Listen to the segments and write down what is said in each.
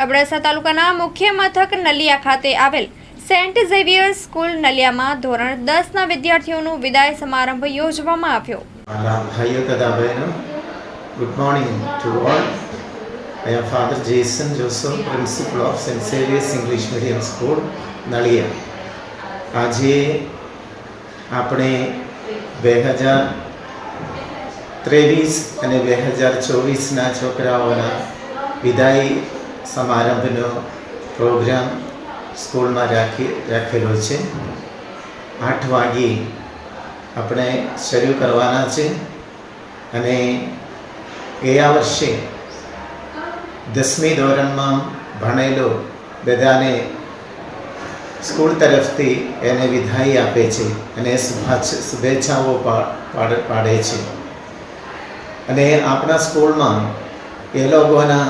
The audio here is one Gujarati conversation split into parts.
અબડાસા તાલુકાના મુખ્ય મથક નલિયા ખાતે આવેલ સેન્ટ ઝેવિયર્સ સ્કૂલ નલિયામાં ધોરણ 10ના વિદ્યાર્થીઓનો વિદાય સમારંભ યોજવામાં આવ્યો. ભાઈઓ તથા બહેનો, good morning to all. I am Father Jason Joseph, Principal of St. Xavier's English Medium School, Naliya. આજે આપણે 2023 અને 2024ના છોકરાઓના વિદાય સમારંભનો પ્રોગ્રામ સ્કૂલમાં રાખેલો છે. 8 વાગે આપણે શરૂ કરવાના છે અને ગયા વર્ષે 10મી ધોરણમાં ભણેલો બધાને સ્કૂલ તરફથી એને વિદાય આપે છે અને શુભેચ્છાઓ પાડે છે. અને આપણા સ્કૂલમાં એ લોકોના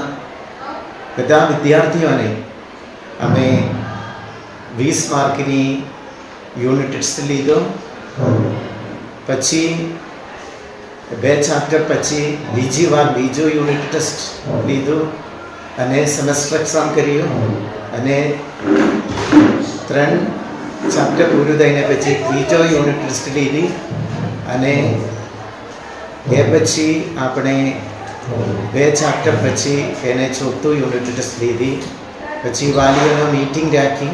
બધા વિદ્યાર્થીઓને અમે 20 માર્કની યુનિટ ટેસ્ટ લીધો. પછી 2 ચેપ્ટર પછી બીજી વાર બીજો યુનિટ ટેસ્ટ લીધો અને સેમેસ્ટર એક્ઝામ કર્યો અને 3 ચેપ્ટર પૂરું થઈને પછી ત્રીજો યુનિટ ટેસ્ટ લીધી અને એ પછી આપણે 2 ચેપ્ટર પછી એને ચોથું યુનિટ ટેસ્ટ લીધી. પછી વાલીઓનો મીટિંગ રાખી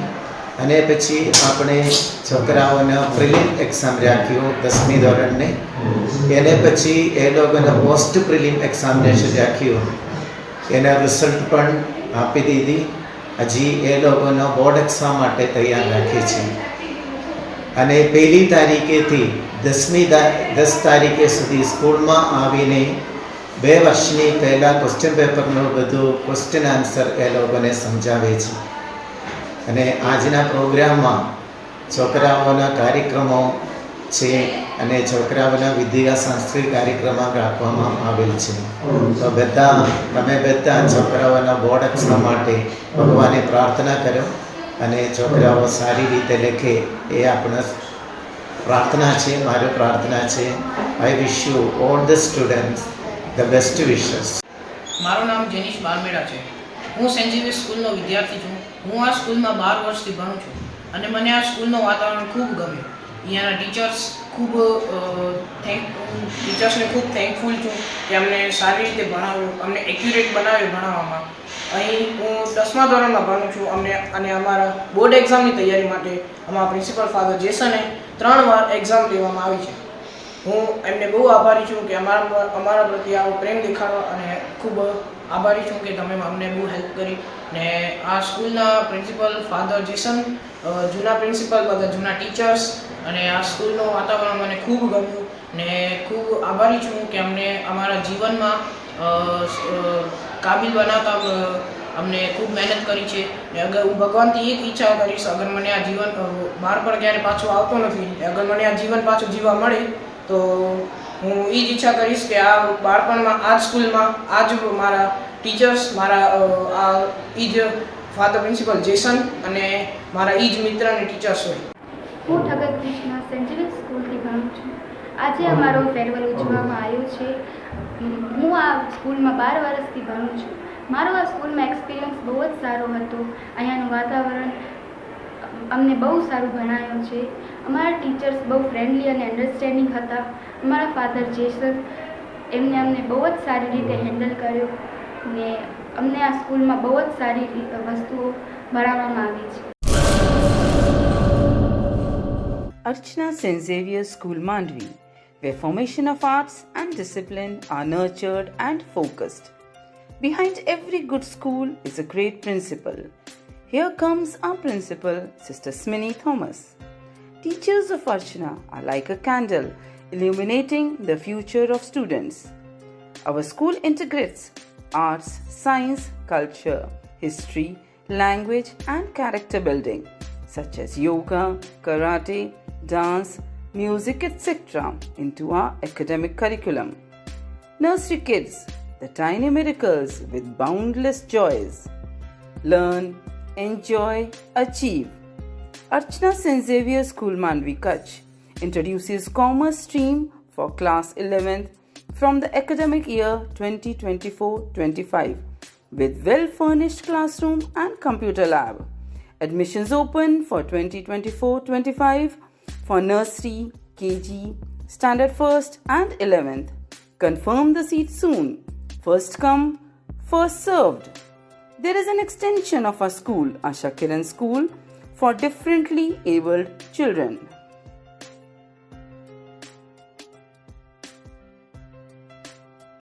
અને પછી આપણે છોકરાઓનો પ્રિલિમ એક્ઝામ રાખ્યો 10મી ધોરણને. એને પછી એ લોકોને પોસ્ટ પ્રિલિમ એક્ઝામિનેશન રાખ્યું. એના રિઝલ્ટ પણ આપી દીધી. હજી એ લોકોનો બોર્ડ એક્ઝામ માટે તૈયાર રાખી છે અને 1લી તારીખેથી 10 તારીખે સુધી સ્કૂલમાં આવીને 2 વર્ષની પહેલાં ક્વેશ્ચન પેપરનું બધું ક્વેશ્ચન આન્સર એ લોકોને સમજાવે છે. અને આજના પ્રોગ્રામમાં છોકરાઓના કાર્યક્રમો છે અને છોકરાઓના વિદ્યા સાંસ્કૃતિક કાર્યક્રમો રાખવામાં આવેલ છે. તો તમે બધા છોકરાઓના બોર્ડ એક્ઝામ માટે ભગવાને પ્રાર્થના કરો અને છોકરાઓ સારી રીતે લખે એ આપણા પ્રાર્થના છે, મારી પ્રાર્થના છે. I wish you all the students the best wishes. મારું નામ જેનિશ બારમેડા છે. હું સેન્ટ ઝેવિયર્સ સ્કૂલનો વિદ્યાર્થી છું. હું આ સ્કૂલમાં 12 વર્ષથી ભણું છું અને મને આ સ્કૂલનું વાતાવરણ ખૂબ ગમ્યું. અહીંયાના ટીચર્સને ખૂબ થેન્કફુલ છું કે અમને સારી રીતે ભણાવ્યું, અમને એક્યુરેટ બનાવ્યું ભણાવવામાં. અહીં હું 10મા ધોરણમાં ભણું છું અને અમારા બોર્ડ એક્ઝામની તૈયારી માટે અમારા પ્રિન્સિપલ ફાધર જેસને 3 વાર એક્ઝામ લેવામાં આવી છે. હું એમને બહુ આભારી છું કે અમારા પ્રત્યે આવો પ્રેમ દેખાડવા અને ખૂબ આભારી છું કે તમે અમને બહુ હેલ્પ કરી. ને આ સ્કૂલના પ્રિન્સિપલ ફાધર જેસન, જૂના પ્રિન્સિપલ, બધા જૂના ટીચર્સ અને આ સ્કૂલનું વાતાવરણ મને ખૂબ ગમ્યું ને ખૂબ આભારી છું કે અમને અમારા જીવનમાં કાબિલ બનાવતા અમને ખૂબ મહેનત કરી છે. ને અગર હું ભગવાનથી એક ઈચ્છા કરીશ, અગર મને આ જીવન બાળપણ ક્યારે પાછું આવતો નથી, અગર મને આ જીવન પાછું જીવવા મળે તો હું એ જ ઈચ્છા કરીશ કે આ બાળપણમાં આ જ સ્કૂલમાં આ જ મારા ટીચર્સ, મારા એ જ ફાધર પ્રિન્સિપલ જેસન અને મારા એ જ મિત્ર અને ટીચર્સ હોય. હું ઠગત કૃષ્ણ સેન્ટ ઝેવિયર્સ સ્કૂલથી ભણું છું. આજે અમારો ફેરવેલ ઉજવવામાં આવ્યો છે. હું આ સ્કૂલમાં 12 વર્ષથી ભણું છું. મારો આ સ્કૂલમાં એક્સપિરિયન્સ બહુ જ સારો હતો. અહીંયાનું વાતાવરણ અમને બહુ સારું ભણાવ્યું છે. અમારા ટીચર્સ બહુ ફ્રેન્ડલી અને અન્ડરસ્ટેન્ડિંગ હતા. અમારા ફાધર જેસન એમને અમને બહુ જ સારી રીતે હેન્ડલ કર્યો ને અમને આ સ્કૂલમાં બહુ જ સારી વસ્તુઓ ભણાવવામાં આવી છે. Archana St. Xavier's School Mandvi, where formation of arts and discipline are nurtured and focused. Behind every good school is a great principal. Here comes our principal, Sister Smini Thomas. Teachers of Archana are like a candle illuminating the future of students. Our school integrates arts, science, culture, history, language and character building such as yoga, karate, dance, music, etc. into our academic curriculum. Nursery kids, the tiny miracles with boundless joys. Learn, enjoy, achieve. Archana St. Xavier's School Mandvi Kutch introduces commerce stream for class 11th from the academic year 2024-25 with well-furnished classroom and computer lab. Admissions open for 2024-25 for nursery, KG, standard 1st and 11th. Confirm the seat soon. First come, first served. There is an extension of our school, Asha Kiran School, for differently abled children.